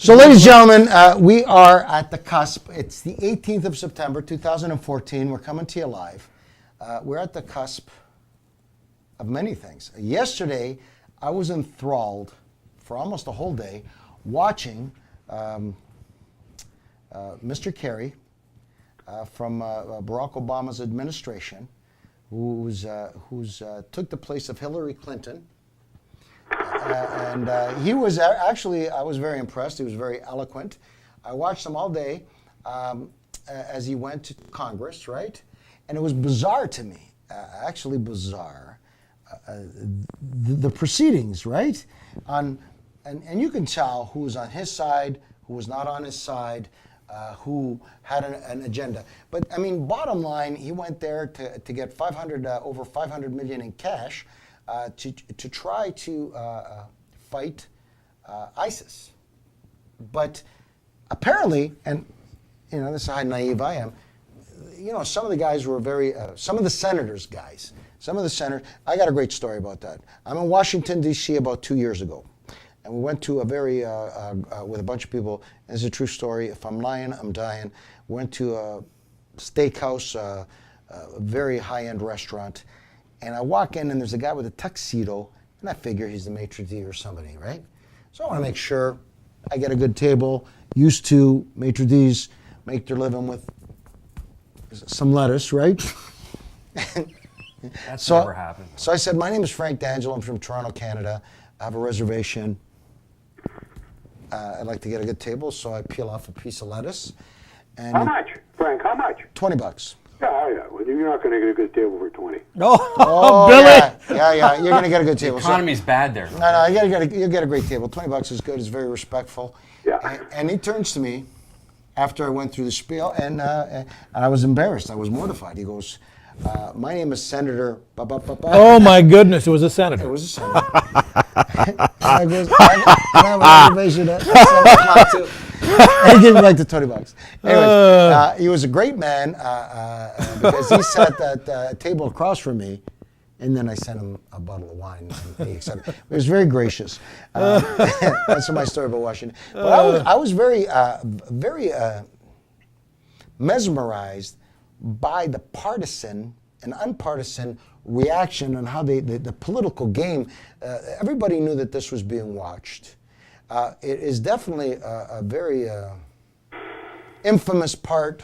So, ladies and gentlemen, we are at the cusp. It's the 18th of September, 2014. We're coming to you live. We're at the cusp of many things. Yesterday, I was enthralled for almost a whole day watching Mr. Kerry from Barack Obama's administration, who's took the place of Hillary Clinton. And he was actually, I was very impressed. He was very eloquent. I watched him all day as he went to Congress, right? And it was bizarre to me, actually bizarre, the proceedings, right? And you can tell who was on his side, who was not on his side, who had an agenda. But I mean, bottom line, he went there to get over 500 million in cash. To try to fight ISIS. But apparently, and you know, this is how naive I am, you know, some of the guys were some of the senators guys, I got a great story about that. I'm in Washington, D.C. about 2 years ago. And we went to with a bunch of people, and it's a true story. If I'm lying, I'm dying. Went to a steakhouse, a very high-end restaurant. And I walk in, and there's a guy with a tuxedo, and I figure he's the maitre d' or somebody, right? So I want to make sure I get a good table. Used to maitre d's make their living with some lettuce, right? That's never happened. So I said, my name is Frank D'Angelo. I'm from Toronto, Canada. I have a reservation. I'd like to get a good table, so I peel off a piece of lettuce. And how much, Frank? How much? $20. Yeah. Well, you're not going to get a good table for 20. Oh, Billy! Yeah. You're going to get a good table. The economy's bad there. No. You get a great table. $20 is good. It's very respectful. Yeah. And he turns to me after I went through the spiel, and I was embarrassed. I was mortified. He goes, "My name is Senator." Oh my goodness! It was a senator. It was a senator. And I goes, "I have a reservation at 7 o'clock too." And he gave me like the $20. Anyways, he was a great man because he sat at the table across from me, and then I sent him a bottle of wine, and he accepted. It was very gracious. That's my story about Washington. But I was very mesmerized by the partisan and unpartisan reaction and how the political game. Everybody knew that this was being watched. It is definitely a very infamous part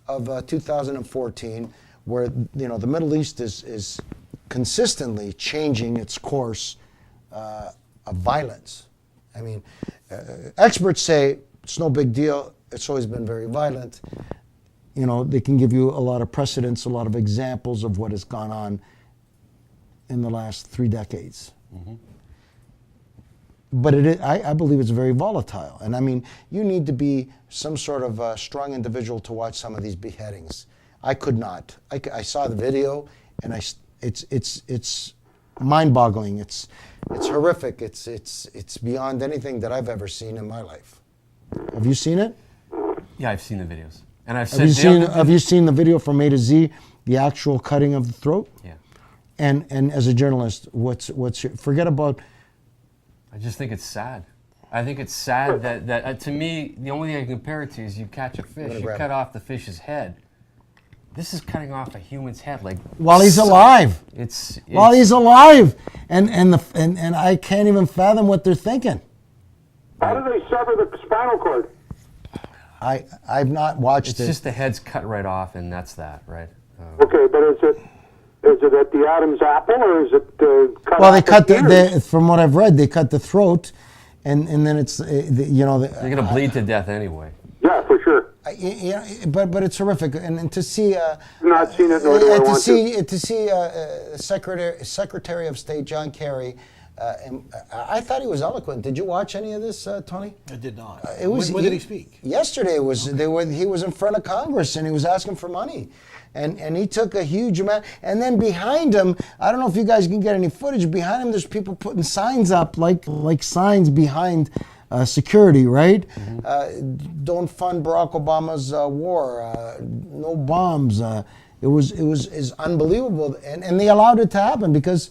of 2014, where the Middle East is consistently changing its course of violence. I mean, experts say it's no big deal. It's always been very violent. You know, they can give you a lot of precedents, a lot of examples of what has gone on in the last 3 decades. Mm-hmm. But I believe it's very volatile. And I mean, you need to be some sort of strong individual to watch some of these beheadings. I could not. I saw the video, and it's mind-boggling. It's horrific. It's beyond anything that I've ever seen in my life. Have you seen it? Yeah, I've seen the videos. And I've have you seen the video from A to Z, the actual cutting of the throat? Yeah. And as a journalist, what's your, forget about. I just think it's sad. I think it's sad that to me, the only thing I can compare it to is you catch a fish, you cut off the fish's head. This is cutting off a human's head, like while he's alive. While he's alive, and I can't even fathom what they're thinking. How do they sever the spinal cord? I've not watched it. It's just the head's cut right off, and that's that, right? Okay, but is it at the Adam's apple, or is it cut? Well, they cut from what I've read, they cut the throat, and then it's they're going to bleed to death anyway. Yeah, for sure. But it's horrific, and to see not seen it, nor do I want to see Secretary of State John Kerry. I thought he was eloquent. Did you watch any of this, Tony? I did not. When did he speak? Yesterday he was in front of Congress, and he was asking for money. And he took a huge amount. And then behind him, I don't know if you guys can get any footage, behind him there's people putting signs up, like signs behind security, right? Mm-hmm. Don't fund Barack Obama's war, no bombs. It was unbelievable. And they allowed it to happen because,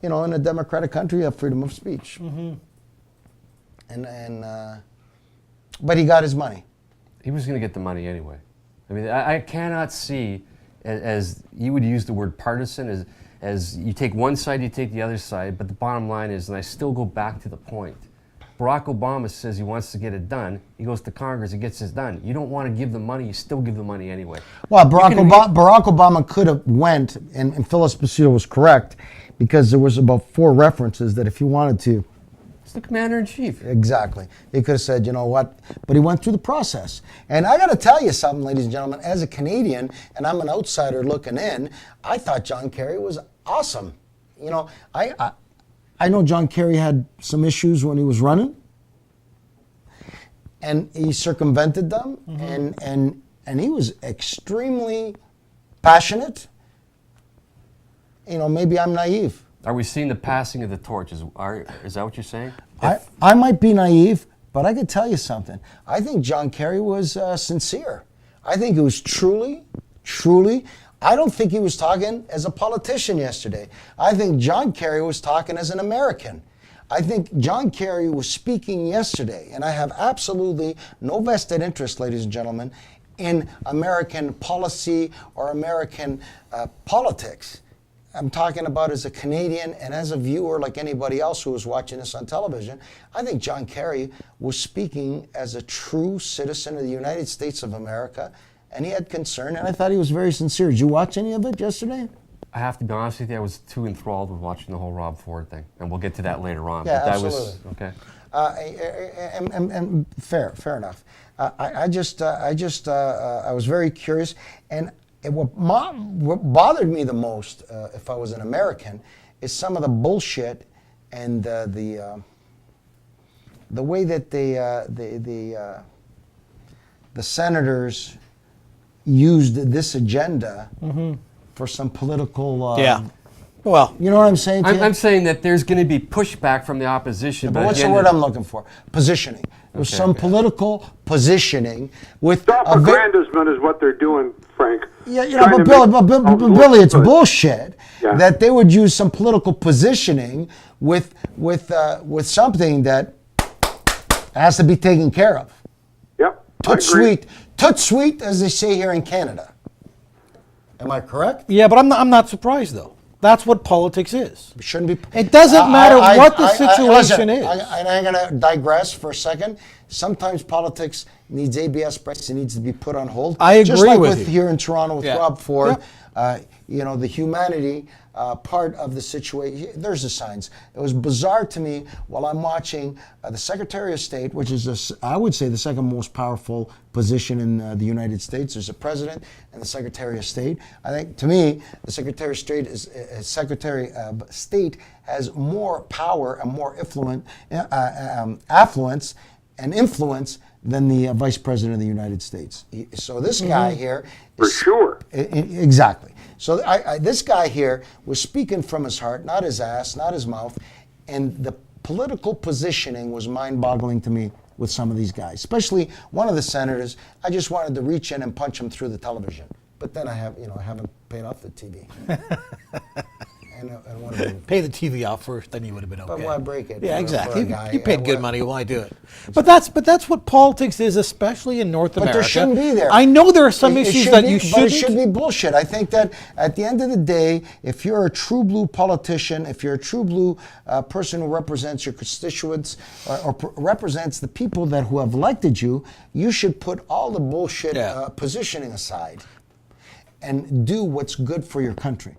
in a democratic country, you have freedom of speech. Mm-hmm. And But he got his money. He was going to get the money anyway. I mean, I cannot see, as you would use the word partisan, as you take one side, you take the other side, but the bottom line is, and I still go back to the point, Barack Obama says he wants to get it done. He goes to Congress and gets it done. You don't want to give the money, you still give the money anyway. Well, Barack Obama could have went, and Phyllis Basile was correct, because there was about 4 references that if he wanted to. It's the commander-in-chief. Exactly. He could have said, you know what, but he went through the process. And I got to tell you something, ladies and gentlemen, as a Canadian, and I'm an outsider looking in, I thought John Kerry was awesome. You know, I know John Kerry had some issues when he was running, and he circumvented them, and he was extremely passionate. You know, maybe I'm naive. Are we seeing the passing of the torch? Is that what you're saying? I might be naive, but I could tell you something. I think John Kerry was sincere. I think he was truly, I don't think he was talking as a politician yesterday. I think John Kerry was talking as an American. I think John Kerry was speaking yesterday, and I have absolutely no vested interest, ladies and gentlemen, in American policy or American politics. I'm talking about as a Canadian and as a viewer like anybody else who was watching this on television. I think John Kerry was speaking as a true citizen of the United States of America, and he had concern, and I thought he was very sincere. Did you watch any of it yesterday? I have to be honest with you, I was too enthralled with watching the whole Rob Ford thing, and we'll get to that later on. Yeah, but that absolutely. Was okay. And fair enough. I was very curious, and what bothered me the most, if I was an American, is some of the bullshit and the way that the senators used this agenda for some political. Well, you know what I'm saying? I'm saying that there's going to be pushback from the opposition. But what's the word I'm looking for? Positioning. There was some political positioning with self-aggrandizement is what they're doing, Frank. Yeah, you know, but Billy, it's bullshit that they would use some political positioning with something that has to be taken care of. Yep. Toot sweet, as they say here in Canada. Am I correct? yeah, but I'm not surprised though. That's what politics is. It shouldn't be. It doesn't matter what the situation is. And I'm going to digress for a second. Sometimes politics needs ABS price. It needs to be put on hold. I agree Just like with with you. here in Toronto with Rob Ford. Yeah. You know, the humanity part of the situation. There's the signs. It was bizarre to me while I'm watching the Secretary of State, which is, I would say, the second most powerful position in the United States. There's the President and the Secretary of State. I think, to me, the Secretary of State has more power and more affluence and influence than the Vice President of the United States. So this guy here, For sure. Exactly. So this guy here was speaking from his heart, not his ass, not his mouth, and the political positioning was mind-boggling to me with some of these guys, especially one of the senators. I just wanted to reach in and punch him through the television, but then I haven't paid off the TV. And Pay the TV off first, then you would have been okay. But why break it? Yeah, for exactly. a guy? You paid good money. Why do it? But that's what politics is, especially in North America. But there shouldn't be there. I know there are some issues that you shouldn't. But it should be bullshit. I think that at the end of the day, if you're a true blue politician, if you're a true blue person who represents your constituents or represents the people who have elected you, you should put all the bullshit positioning aside and do what's good for your country.